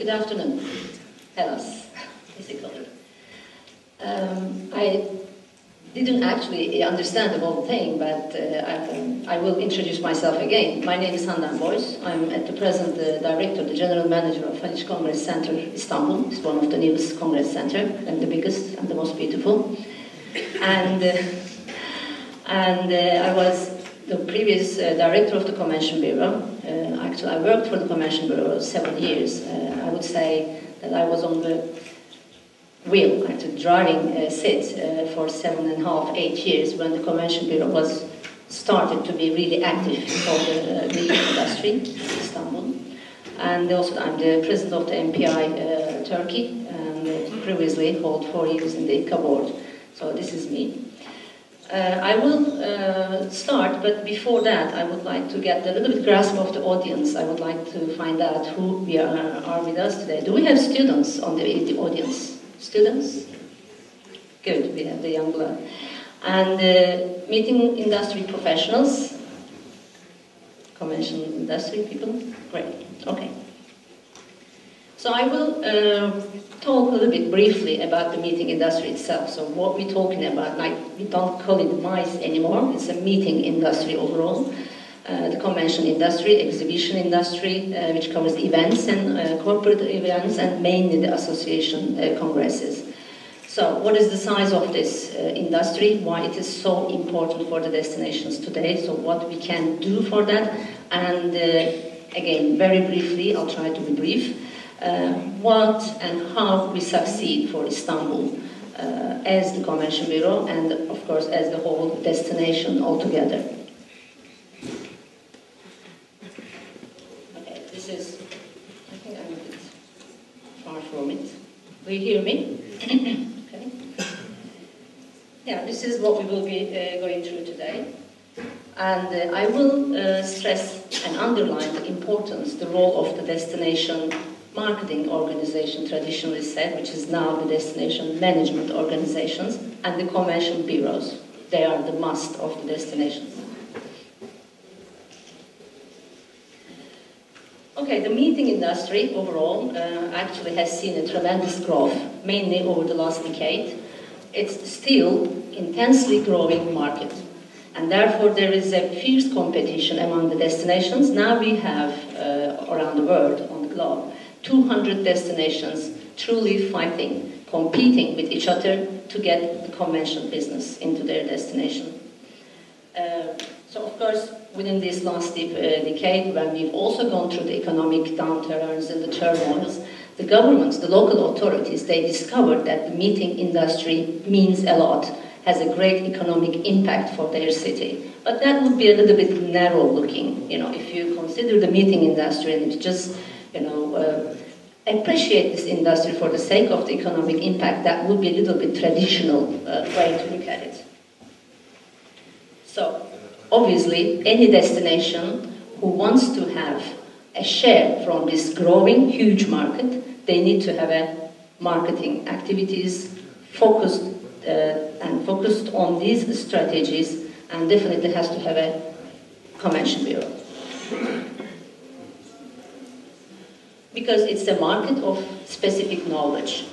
Good afternoon. Hellas. I didn't actually understand the whole thing, but I will introduce myself again. My name is Handan Boyce. I'm at the present the director, the general manager of Haliç Congress Center, Istanbul. It's one of the newest Congress Center and the biggest and the most beautiful. And I was the previous director of the Convention Bureau. Actually, I worked for the Convention Bureau 7 years. I would say that I was on the wheel, actually driving seat for 7.5, 8 years when the Convention Bureau was started to be really active for the media industry, Istanbul. And also I'm the president of the MPI Turkey, and previously held 4 years in the ICA board. So this is me. I will start, but before that I would like to get a little bit grasp of the audience. I would like to find out who we are with us today. Do we have students on the audience? Students? Good, we have the young blood. And meeting industry professionals? Convention industry people? Great, okay. So I will talk a little bit briefly about the meeting industry itself. So what we're talking about, like, we don't call it MICE anymore, it's a meeting industry overall. The convention industry, exhibition industry, which covers events and corporate events, and mainly the association congresses. So what is the size of this industry, why it is so important for the destinations today, so what we can do for that, and again, very briefly, I'll try to be brief, what and how we succeed for Istanbul as the Convention Bureau and, of course, as the whole destination altogether. Okay, this is, I think I'm a bit far from it. Do you hear me? Okay. Yeah, this is what we will be going through today. And I will stress and underline the importance, the role of the destination marketing organization, traditionally said, which is now the destination management organizations, and the convention bureaus. They are the must of the destinations. Okay, the meeting industry overall actually has seen a tremendous growth, mainly over the last decade. It's still intensely growing market, and therefore there is a fierce competition among the destinations. Now we have, around the world, on the globe, 200 destinations truly fighting, competing with each other to get the convention business into their destination. So of course, within this last decade, when we've also gone through the economic downturns and the turmoils, the governments, the local authorities, they discovered that the meeting industry means a lot, has a great economic impact for their city. But that would be a little bit narrow looking, you know, if you consider the meeting industry and just, you know, appreciate this industry for the sake of the economic impact, that would be a little bit traditional way to look at it. So, obviously, any destination who wants to have a share from this growing, huge market, they need to have a marketing activities focused on these strategies, and definitely has to have a convention bureau. Because it's a market of specific knowledge.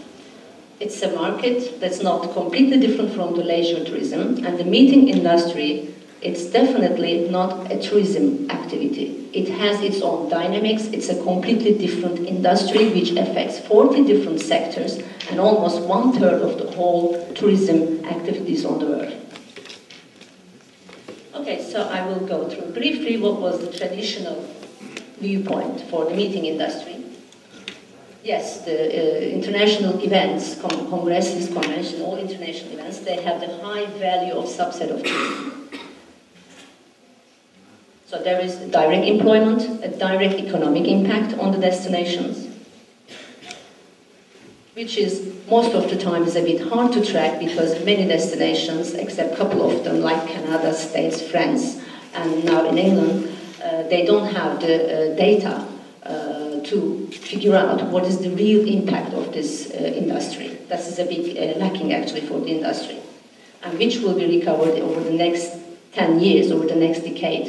It's a market that's not completely different from the leisure tourism, and the meeting industry, it's definitely not a tourism activity. It has its own dynamics. It's a completely different industry which affects 40 different sectors and almost 1/3 of the whole tourism activities on the world. Okay, so I will go through briefly what was the traditional viewpoint for the meeting industry. Yes, the international events, congresses, conventions, all international events, they have the high value of subset of tourism. So there is direct employment, a direct economic impact on the destinations, which is most of the time is a bit hard to track because many destinations, except a couple of them like Canada, States, France, and now in England, they don't have the data to figure out what is the real impact of this industry. That is a bit lacking actually for the industry, and which will be recovered over the next 10 years, over the next decade.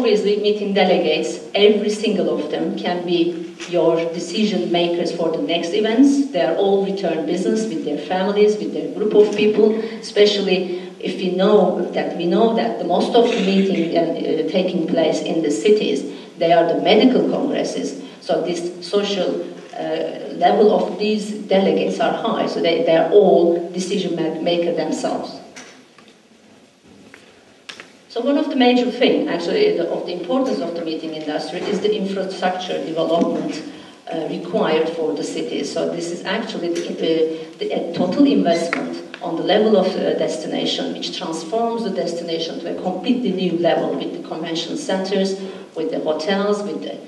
obviously, meeting delegates, every single of them can be your decision makers for the next events. They are all return business with their families, with their group of people, especially if we know that the most of the meetings taking place in the cities, they are the medical congresses. So this social level of these delegates are high, so they are all decision maker themselves. So one of the major things, actually, of the importance of the meeting industry is the infrastructure development required for the cities. So this is actually a total investment on the level of the destination, which transforms the destination to a completely new level with the convention centers, with the hotels, with the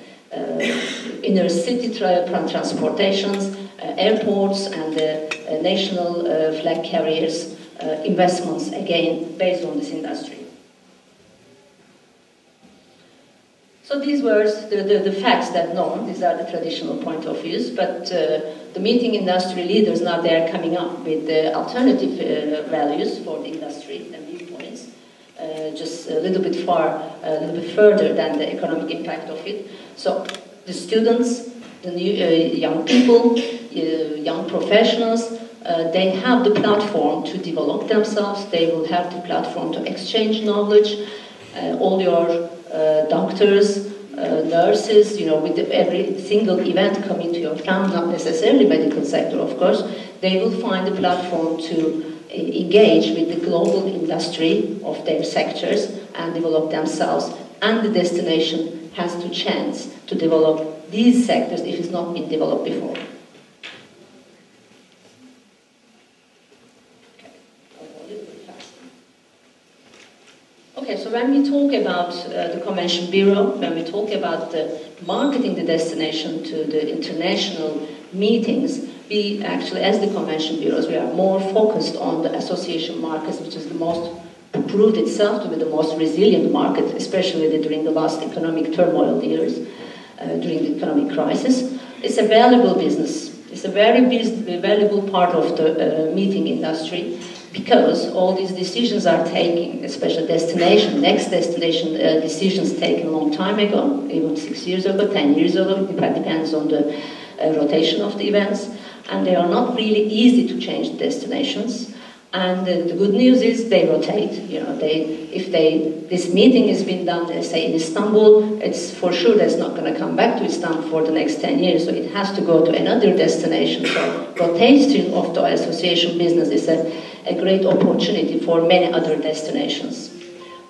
inner city transportations, airports, and the national flag carriers investments, again, based on this industry. So these were the facts that known. These are the traditional point of views, but the meeting industry leaders now they are coming up with the alternative values for the industry and viewpoints, just a little bit further than the economic impact of it. So the students, the new young people, young professionals, they have the platform to develop themselves. They will have the platform to exchange knowledge. All your doctors, nurses, with every single event coming to your town, not necessarily medical sector, of course, they will find a platform to engage with the global industry of their sectors and develop themselves. And the destination has the chance to develop these sectors if it's not been developed before. Okay, so when we talk about the Convention Bureau, when we talk about marketing the destination to the international meetings, we actually, as the Convention Bureaus, we are more focused on the association markets, which is the most proved itself to be the most resilient market, especially during the last economic turmoil years, during the economic crisis. It's a valuable business. It's a very valuable part of the meeting industry, because all these decisions are taken, especially next destination decisions taken a long time ago, even 6 years ago, 10 years ago, it depends on the rotation of the events, and they are not really easy to change destinations. And the good news is they rotate. If this meeting has been done, let's say in Istanbul, it's for sure that's not going to come back to Istanbul for the next 10 years, so it has to go to another destination. So rotation of the association business is a great opportunity for many other destinations.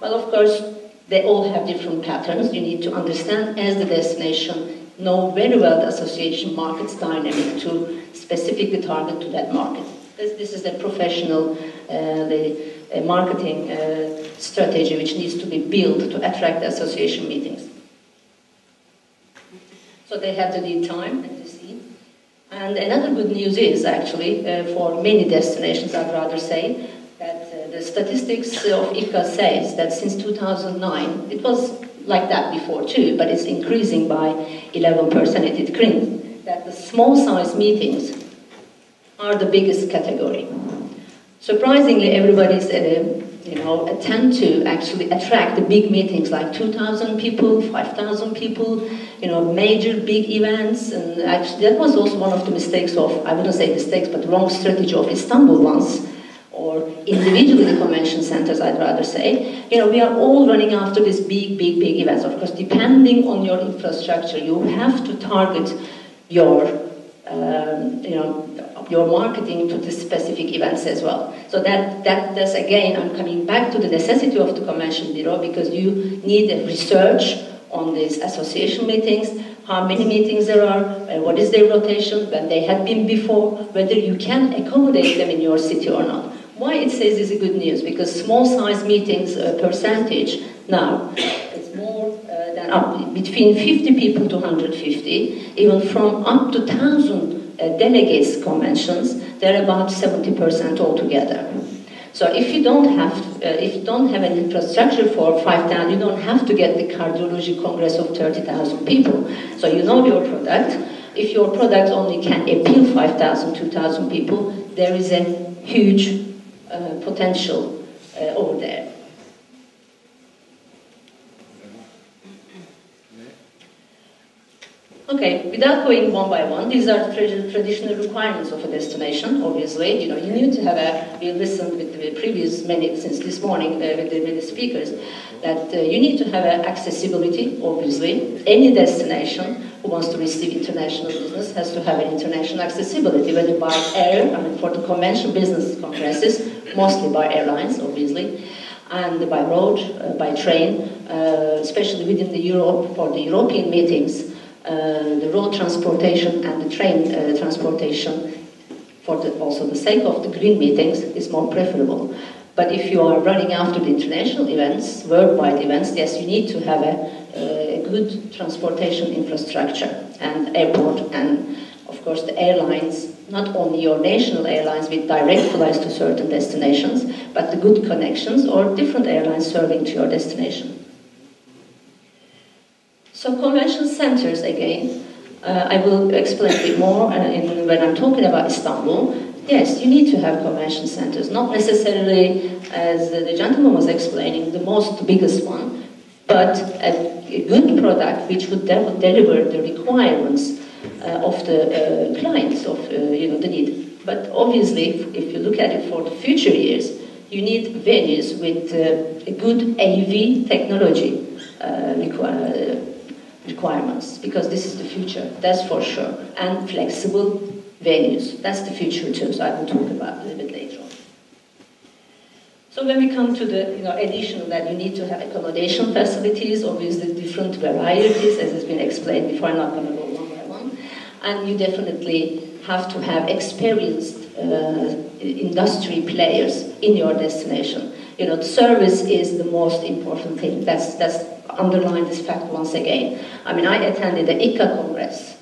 Well, of course, they all have different patterns. You need to understand as the destination, know very well the association market's dynamic to specifically target to that market. This is a professional marketing strategy which needs to be built to attract association meetings. So they have the lead time, as you see. And another good news is, actually, for many destinations, I'd rather say, that the statistics of ICA says that since 2009, it was like that before too, but it's increasing by 11%. It increased that the small-size meetings are the biggest category. Surprisingly, everybody's attempt to actually attract the big meetings like 2,000 people, 5,000 people, major big events, and actually that was also one of the mistakes of, I wouldn't say mistakes, but wrong strategy of Istanbul once, or individually convention centers, I'd rather say. We are all running after these big events. Of course, depending on your infrastructure, you have to target your marketing to the specific events as well. So that's again, I'm coming back to the necessity of the Convention Bureau, because you need a research on these association meetings, how many meetings there are, what is their rotation, when they had been before, whether you can accommodate them in your city or not. Why it says this is good news? Because small-size meetings percentage now is more than between 50 people to 150, even from up to 1,000 delegates conventions, they're about 70% altogether. So if you don't have an infrastructure for 5,000, you don't have to get the cardiology congress of 30,000 people. So you know your product. If your product only can appeal 5,000, 2,000 people, there is a huge potential over there. Okay, without going one by one, these are the traditional requirements of a destination, obviously. You know, you need to have we listened with the previous since this morning with the speakers, that you need to have accessibility, obviously. Any destination who wants to receive international business has to have an international accessibility, whether by air, I mean, for the conventional business congresses, mostly by airlines, obviously, and by road, by train, especially within the Europe, for the European meetings. The road transportation and the train transportation, for also the sake of the green meetings, is more preferable. But if you are running after the international events, worldwide events, yes, you need to have a good transportation infrastructure and airport, and of course the airlines, not only your national airlines with direct flights to certain destinations, but the good connections or different airlines serving to your destination. So convention centers, again, I will explain a bit more when I'm talking about Istanbul. Yes, you need to have convention centers, not necessarily, as the gentleman was explaining, the biggest one, but a good product which would deliver the requirements of the clients, of the need. But obviously, if you look at it for the future years, you need venues with a good AV technology requirements, because this is the future, that's for sure, and flexible venues, that's the future too, so I will talk about a little bit later on. So when we come to the additional that you need to have accommodation facilities, obviously different varieties, as has been explained before, I'm not going to go one by one, and you definitely have to have experienced industry players in your destination. You know, the service is the most important thing. That's underline this fact once again. I mean, I attended the ICA Congress.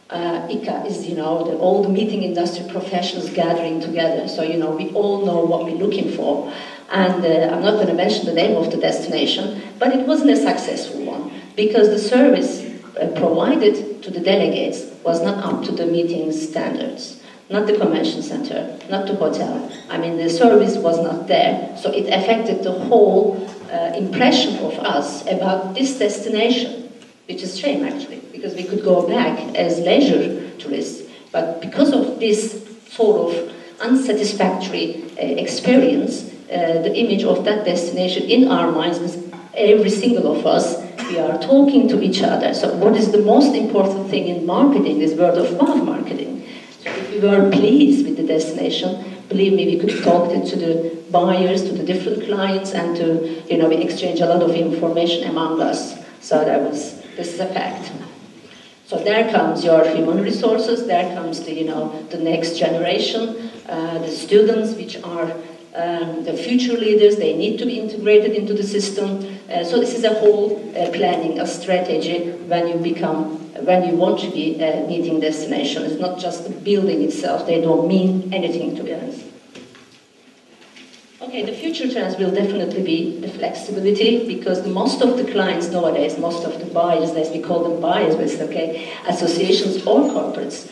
ICA is, all the meeting industry professionals gathering together. So, we all know what we're looking for. And I'm not going to mention the name of the destination, but it wasn't a successful one because the service provided to the delegates was not up to the meeting standards. Not the convention center, not the hotel. I mean, the service was not there, so it affected the whole impression of us about this destination, which is a shame, actually, because we could go back as leisure tourists. But because of this sort of unsatisfactory experience, the image of that destination in our minds, because every single of us, we are talking to each other. So what is the most important thing in marketing is word of mouth marketing. If we were pleased with the destination, believe me, we could talk to the buyers, to the different clients, and we exchange a lot of information among us. So this is a fact. So there comes your human resources, there comes the next generation, the students, which are the future leaders, they need to be integrated into the system. So this is a whole planning, a strategy when you want to be a meeting destination. It's not just the building itself, they don't mean anything, to be honest. Okay, the future trends will definitely be the flexibility, because most of the clients nowadays, most of the buyers, as we call them buyers, but it's okay, associations or corporates,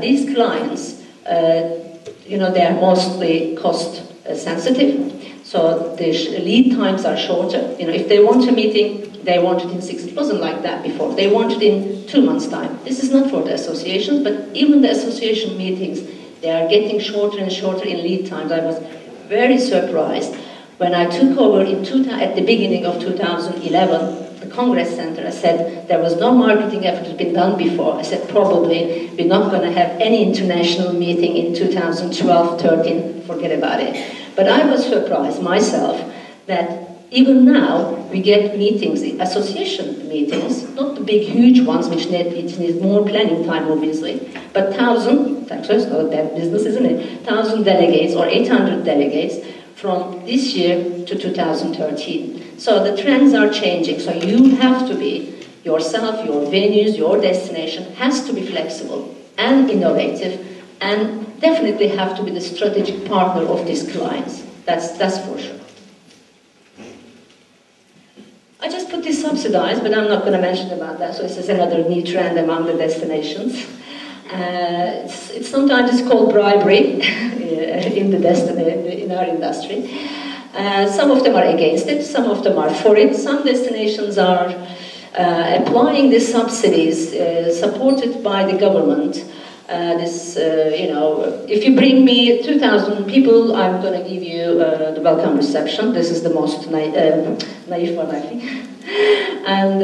these clients, they are mostly cost sensitive, so the lead times are shorter. If they want a meeting, they want it in 6 months. It wasn't like that before. They want it in 2 months' time. This is not for the associations, but even the association meetings, they are getting shorter and shorter in lead times. I was very surprised when I took over at the beginning of 2011, the Congress Center. I said there was no marketing effort been done before. I said probably we're not going to have any international meeting in 2012-13. Forget about it. But I was surprised myself that even now we get meetings, association meetings, not the big huge ones which need more planning time obviously, but 1,000, actually it's not a bad business, isn't it? 1,000 delegates or 800 delegates from this year to 2013. So the trends are changing, so you have to be yourself, your venues, your destination has to be flexible and innovative, and definitely have to be the strategic partner of these clients. That's for sure. I just put this subsidized, but I'm not going to mention about that, so this is another new trend among the destinations. It's sometimes called bribery in our industry. Some of them are against it, some of them are for it. Some destinations are applying the subsidies supported by the government. If you bring me 2,000 people, I'm going to give you the welcome reception. This is the most naive one, I think. And,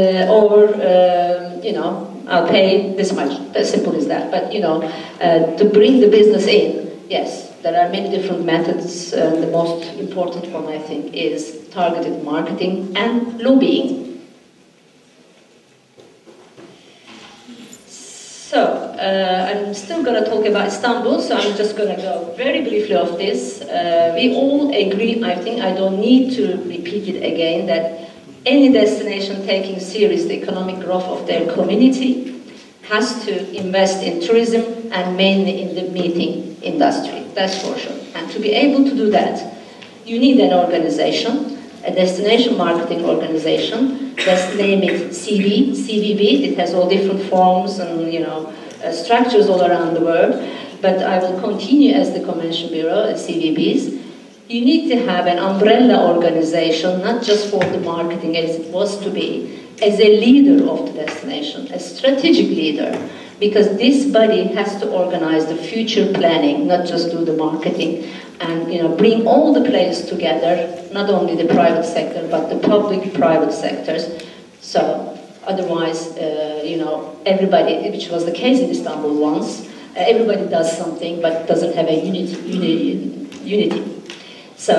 I'll pay this much. As simple as that. But, to bring the business in, yes, there are many different methods. The most important one, I think, is targeted marketing and lobbying. So, I'm still going to talk about Istanbul, so I'm just going to go very briefly off this. We all agree, I think, I don't need to repeat it again, that any destination taking serious the economic growth of their community has to invest in tourism and mainly in the meeting industry, that's for sure. And to be able to do that, you need an organization, a destination marketing organization. Let's name it CVB. It has all different forms and structures all around the world. But I will continue as the Convention Bureau, CVBs. You need to have an umbrella organization, not just for the marketing as it was to be, as a leader of the destination, a strategic leader. Because this body has to organize the future planning, not just do the marketing, and bring all the players together, not only the private sector, but the public-private sectors. So otherwise, everybody, which was the case in Istanbul once, everybody does something but doesn't have a unity. So,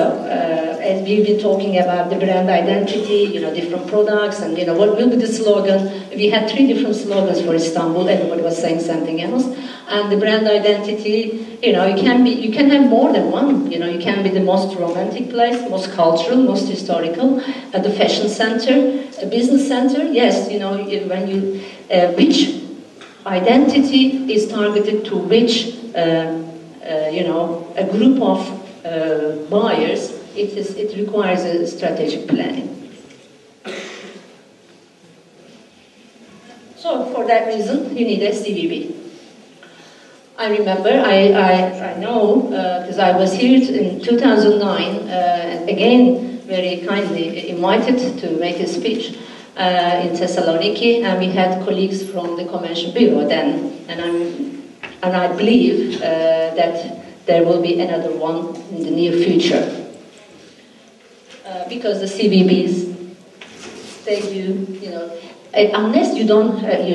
as we've been talking about the brand identity, different products, and what will be the slogan. We had 3 different slogans for Istanbul. Everybody was saying something else. And the brand identity, you can have more than one. You can be the most romantic place, most cultural, most historical, the fashion center, a business center. Yes, which identity is targeted to which, a group of buyers, it requires a strategic planning. So for that reason, you need a CVB. I remember, I know, because I was here in 2009, again, very kindly invited to make a speech in Thessaloniki, and we had colleagues from the Convention Bureau then, and I believe that there will be another one in the near future. Because the CVBs, they do, unless you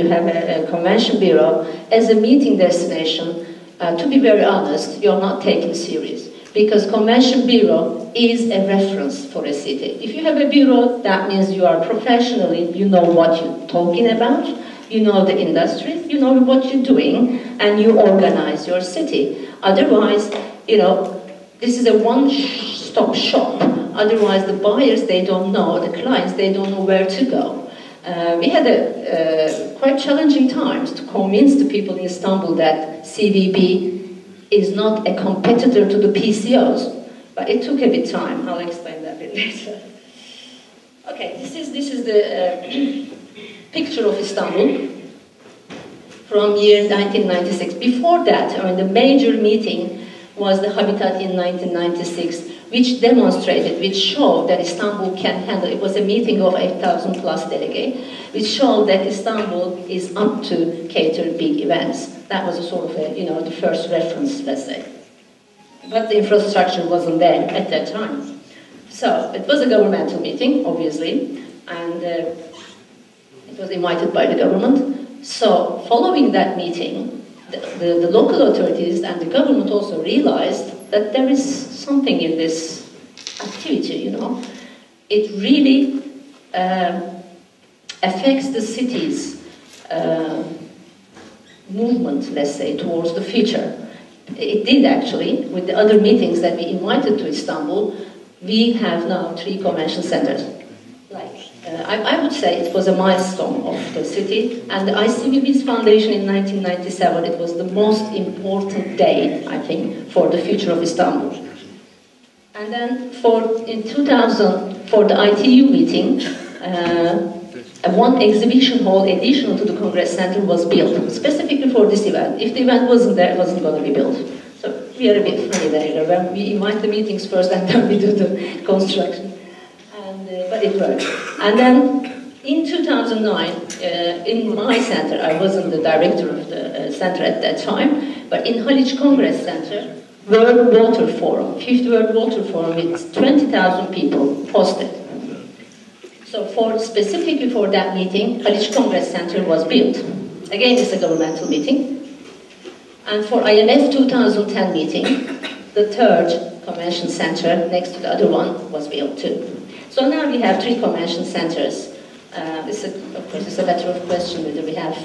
have a Convention Bureau as a meeting destination, to be very honest, you're not taken serious. Because Convention Bureau is a reference for a city. If you have a bureau, that means you are professionally, you know what you're talking about, you know the industry, you know what you're doing, and you organize your city. Otherwise, this is a one-stop shop. Otherwise, the buyers, they don't know, the clients, they don't know where to go. We had quite challenging times to convince the people in Istanbul that CVB is not a competitor to the PCOs. But it took a bit of time. I'll explain that a bit later. Okay, this is the picture of Istanbul from year 1996. Before that, the major meeting was the Habitat in 1996, which demonstrated, which showed that Istanbul can handle. It was a meeting of 8,000 plus delegates, which showed that Istanbul is up to cater big events. That was a sort of the first reference, let's say. But the infrastructure wasn't there at that time. So it was a governmental meeting, obviously, and it was invited by the government. So following that meeting, the local authorities and the government also realized that there is something in this activity, It really affects the city's movement, let's say, towards the future. It did actually. With the other meetings that we invited to Istanbul, we have now 3 convention centers. I would say it was a milestone of the city, and the ICVB's foundation in 1997, it was the most important day, I think, for the future of Istanbul. And then in 2000, for the ITU meeting, one exhibition hall additional to the Congress Center was built, specifically for this event. If the event wasn't there, it wasn't going to be built. So we are a bit funny there, when we invite the meetings first and then we do the construction. But it worked. And then in 2000, 2009, in my center, I wasn't the director of the center at that time, but in Haliç Congress Center, World Water Forum, 5th World Water Forum with 20,000 people hosted. So specifically for that meeting, Haliç Congress Center was built. Again, it's a governmental meeting. And for IMF 2010 meeting, the third convention center next to the other one was built too. So now we have 3 convention centers. Of course, it's a matter of question whether we have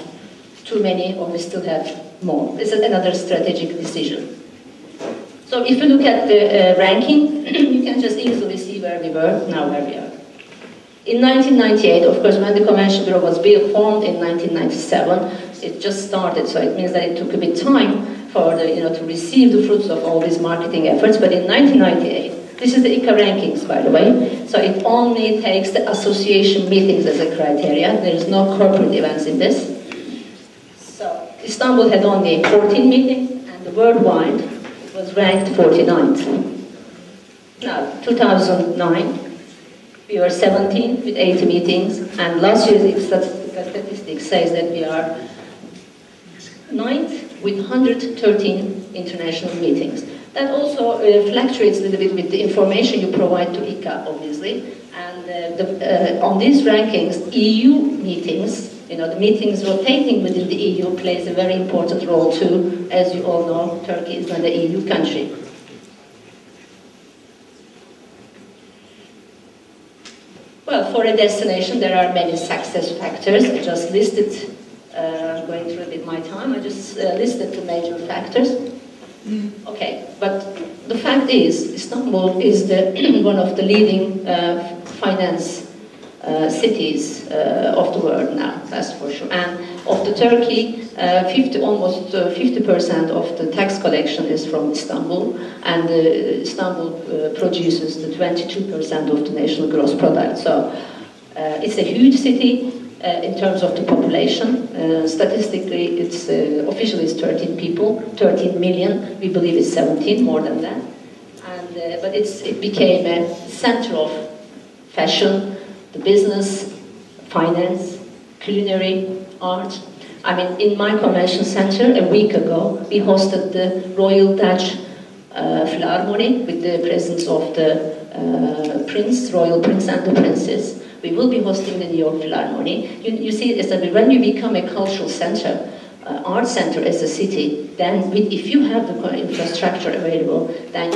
too many or we still have more. This is another strategic decision. So if you look at the ranking, you can just easily see where we were, now where we are. In 1998, of course, when the Convention Bureau was formed in 1997, it just started, so it means that it took a bit time for to receive the fruits of all these marketing efforts. But in 1998, this is the ICA rankings, by the way, so it only takes the association meetings as a criteria. There is no corporate events in this. So Istanbul had only 14 meetings, and the worldwide was ranked 49th. Now, 2009, we were 17 with 80 meetings, and last year's statistics says that we are 9th with 113 international meetings. That also fluctuates a little bit with the information you provide to ICA, obviously. And on these rankings, EU meetings, the meetings rotating within the EU plays a very important role too. As you all know, Turkey is not an EU country. Well, for a destination, there are many success factors. I just listed, going through a bit my time, I just listed the major factors. Okay, but the fact is, Istanbul is one of the leading finance cities of the world now, that's for sure. And of the Turkey, almost 50% of the tax collection is from Istanbul, and Istanbul produces the 22% of the national gross product. So it's a huge city in terms of the population. Statistically, it's officially it's 13 million. We believe it's 17, more than that. And but it became a center of fashion, the business, finance, culinary, art. I mean, in my convention center a week ago, we hosted the Royal Dutch Philharmonic with the presence of the Royal Prince and the Princess. We will be hosting the New York Philharmonic. You see, it's that when you become a cultural center, art center as a city, then if you have the infrastructure available, then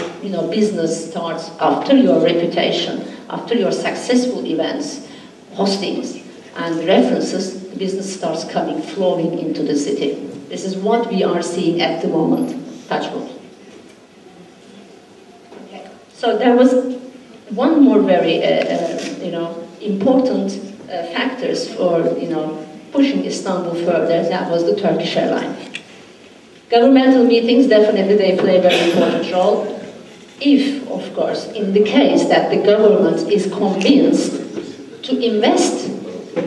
business starts after your reputation, after your successful events, hostings, and references. The business starts flowing into the city. This is what we are seeing at the moment. Touch wood. Okay. So there was one more very, important factors for, pushing Istanbul further. That was the Turkish airline. Governmental meetings, definitely they play a very important role. If, of course, in the case that the government is convinced to invest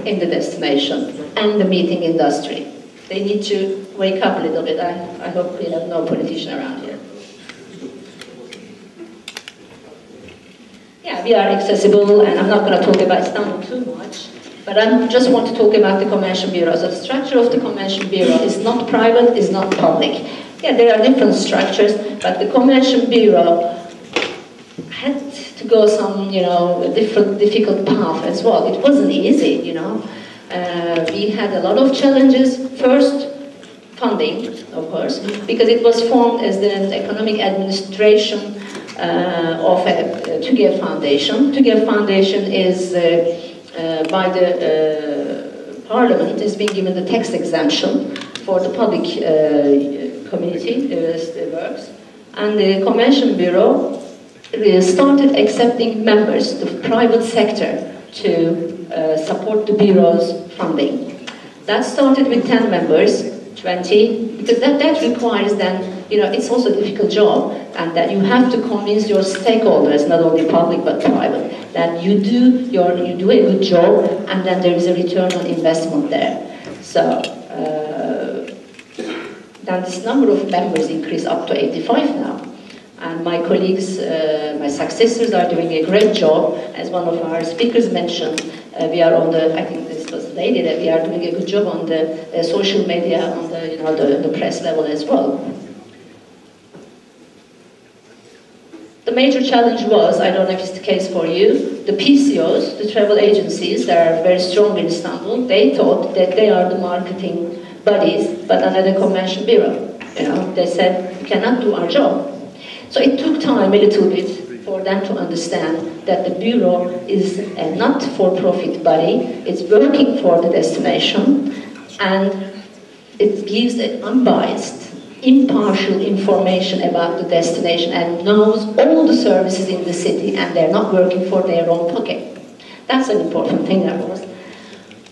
in the destination and the meeting industry, they need to wake up a little bit. I hope we have no politician around here. Yeah, we are accessible, and I'm not going to talk about Istanbul too much, but I just want to talk about the Convention Bureau. So the structure of the Convention Bureau is not private, is not public. Yeah, there are different structures, but the Convention Bureau had to go some, difficult path as well. It wasn't easy, We had a lot of challenges. First, funding, of course, because it was formed as the economic administration of a TÜGEV Foundation. TÜGEV Foundation is, by the Parliament, is being given the tax exemption for the public community works. And the Convention Bureau started accepting members, the private sector, to support the Bureau's funding. That started with 10 members, 20, because that requires then, it's also a difficult job, and that you have to convince your stakeholders, not only public but private, that you do a good job, and then there is a return on investment there. So then this number of members increased up to 85 now. And my colleagues, my successors are doing a great job. As one of our speakers mentioned, we are on I think this was they did it. We are doing a good job on the social media, on the press level as well. The major challenge was, I don't know if it's the case for you, the PCOs, the travel agencies that are very strong in Istanbul, they thought that they are the marketing bodies, but under the convention bureau. They said, we cannot do our job. So it took time a little bit for them to understand that the bureau is a not-for-profit body, it's working for the destination, and it gives an unbiased, impartial information about the destination and knows all the services in the city, and they're not working for their own pocket. That's an important thing, of course.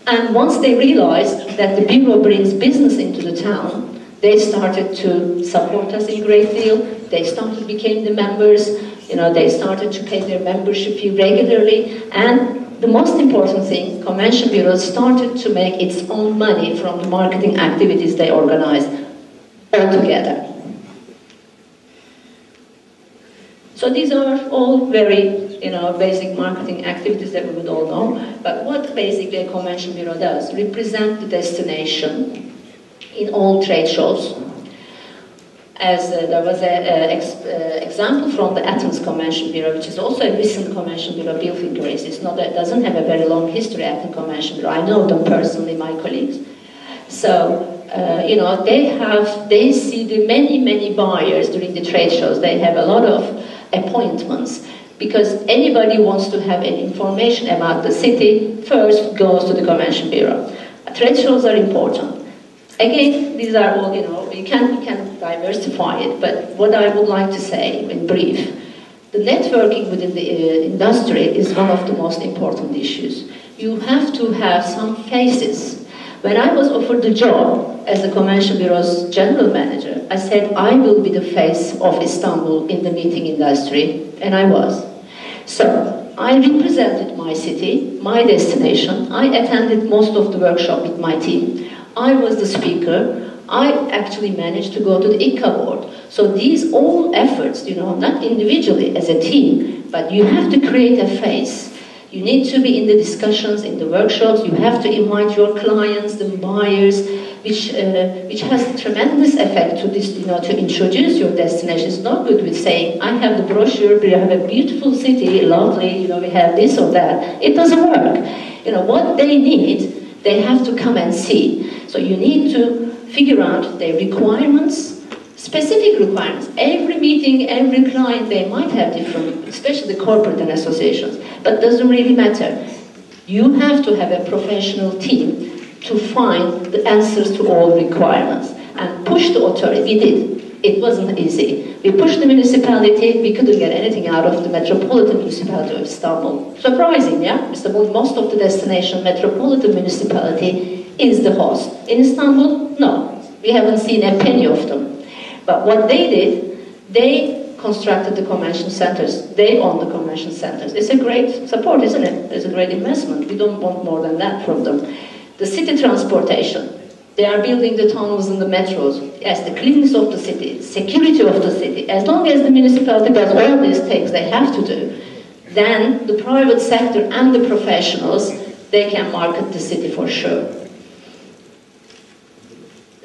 And once they realized that the bureau brings business into the town, they started to support us a great deal. They started became the members. They started to pay their membership fee regularly. And the most important thing, Convention Bureau started to make its own money from the marketing activities they organized altogether. So these are all very, basic marketing activities that we would all know. But what basically a Convention Bureau does, represent the destination in all trade shows. As there was an example from the Athens Convention Bureau, which is also a recent Convention Bureau built in Greece. It doesn't have a very long history, Athens Convention Bureau. I know them personally, my colleagues. So, they see the many buyers during the trade shows. They have a lot of appointments because anybody wants to have any information about the city first goes to the Convention Bureau. Trade shows are important. Again, these are all, we can diversify it, but what I would like to say in brief, the networking within the industry is one of the most important issues. You have to have some faces. When I was offered the job as the Convention Bureau's general manager, I said I will be the face of Istanbul in the meeting industry, and I was. So, I represented my city, my destination. I attended most of the workshop with my team. I was the speaker. I actually managed to go to the ICA board. So these all efforts, not individually as a team, but you have to create a face. You need to be in the discussions, in the workshops. You have to invite your clients, the buyers, which has tremendous effect to this, to introduce your destination. It's not good with saying, I have the brochure, we have a beautiful city, lovely, we have this or that. It doesn't work. What they need, they have to come and see. So you need to figure out their requirements, specific requirements. Every meeting, every client, they might have different, especially the corporate and associations, but it doesn't really matter. You have to have a professional team to find the answers to all requirements and push the authority. We did. It wasn't easy. We pushed the municipality. We couldn't get anything out of the metropolitan municipality of Istanbul. Surprising, yeah? Istanbul, most of the destination metropolitan municipality is the host. In Istanbul, no. We haven't seen a penny of them. But what they did, they constructed the convention centers. They own the convention centers. It's a great support, isn't it? It's a great investment. We don't want more than that from them. The city transportation. They are building the tunnels and the metros. Yes, the cleanness of the city, security of the city. As long as the municipality does all these things they have to do, then the private sector and the professionals, they can market the city for sure.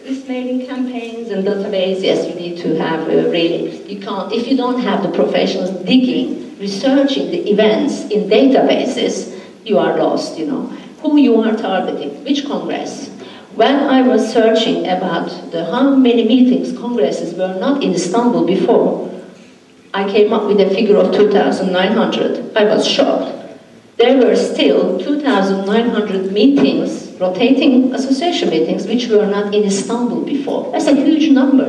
This mailing campaigns and database, yes, you need to have really, you can't, if you don't have the professionals digging, researching the events in databases, you are lost, Who you are targeting, which congress. When I was searching about how many meetings, congresses were not in Istanbul before, I came up with a figure of 2,900. I was shocked. There were still 2,900 meetings, rotating association meetings, which were not in Istanbul before. That's a huge number,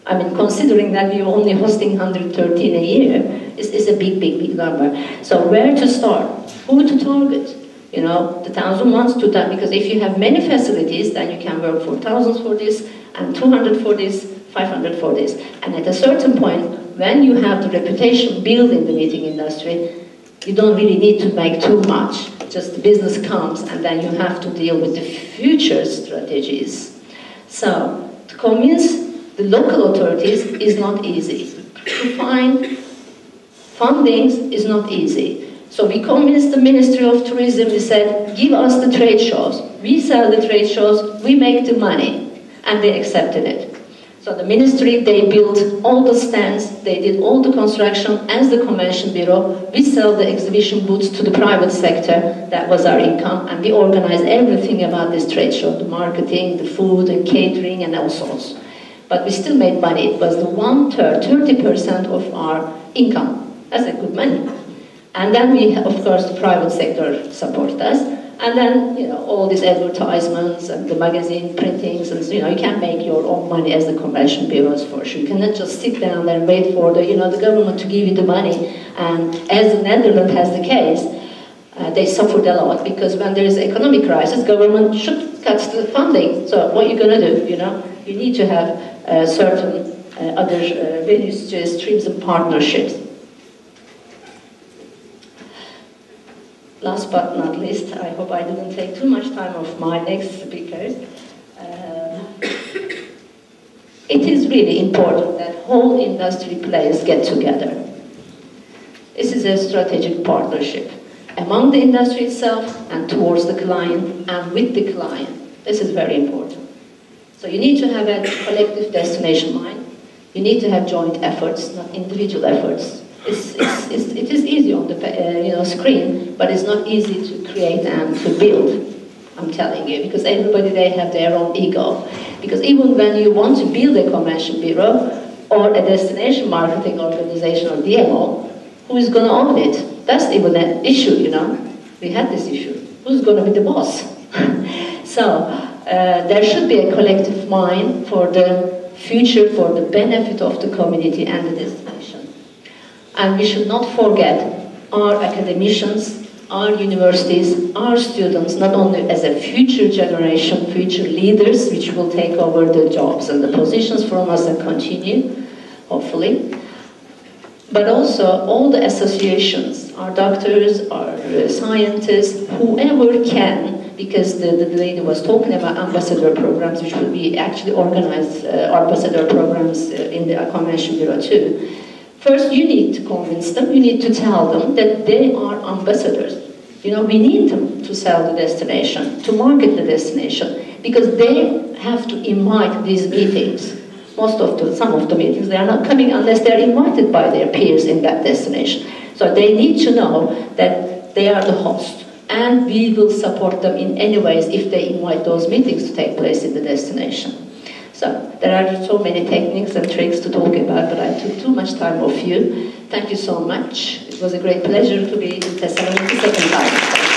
I mean, considering that we were only hosting 113 a year, it's a big number. So where to start? Who to target? The 1,000 ones to that, because if you have many facilities, then you can work for thousands for this, and 200 for this, 500 for this. And at a certain point, when you have the reputation built in the meeting industry, you don't really need to make too much. Just the business comes, and then you have to deal with the future strategies. So, to convince the local authorities is not easy. To find fundings is not easy. So we convinced the Ministry of Tourism, we said, give us the trade shows. We sell the trade shows, we make the money. And they accepted it. So the ministry, they built all the stands, they did all the construction as the Convention Bureau. We sell the exhibition booths to the private sector, that was our income, and we organized everything about this trade show, the marketing, the food, and catering, and all sorts. But we still made money. It was the 1/3, 30% of our income. That's a good money. And then we, of course, the private sector supported us. And then, you know, all these advertisements and the magazine printings, and you know, you can't make your own money as the convention bureaus for sure. You cannot just sit down there and wait for the, you know, the government to give you the money. And as the Netherlands has the case, they suffered a lot because when there is economic crisis, government should cut the funding. So what are you going to do? You know, you need to have certain other venues, streams, and partnerships. Last but not least, I hope I didn't take too much time of my next speakers. It is really important that whole industry players get together. This is a strategic partnership among the industry itself and towards the client and with the client. This is very important. So you need to have a collective destination mind. You need to have joint efforts, not individual efforts. It is easy on the screen, but it's not easy to create and to build, I'm telling you, because everybody, they have their own ego. Because even when you want to build a convention bureau or a destination marketing organization or DMO, who is going to own it? That's even an issue, you know. We had this issue. Who's going to be the boss? So there should be a collective mind for the future, for the benefit of the community and the destination. And we should not forget our academicians, our universities, our students, not only as a future generation, future leaders, which will take over the jobs and the positions from us and continue, hopefully, but also all the associations, our doctors, our scientists, whoever can, because the lady was talking about ambassador programs, which will be actually organized, ambassador programs in the Convention Bureau too. First, you need to convince them, you need to tell them that they are ambassadors. You know, we need them to sell the destination, to market the destination, because they have to invite these meetings. Some of the meetings, they are not coming unless they are invited by their peers in that destination. So they need to know that they are the host, and we will support them in any ways if they invite those meetings to take place in the destination. So there are so many techniques and tricks to talk about, but I took too much time of you. Thank you so much. It was a great pleasure to be in Thessaloniki second time.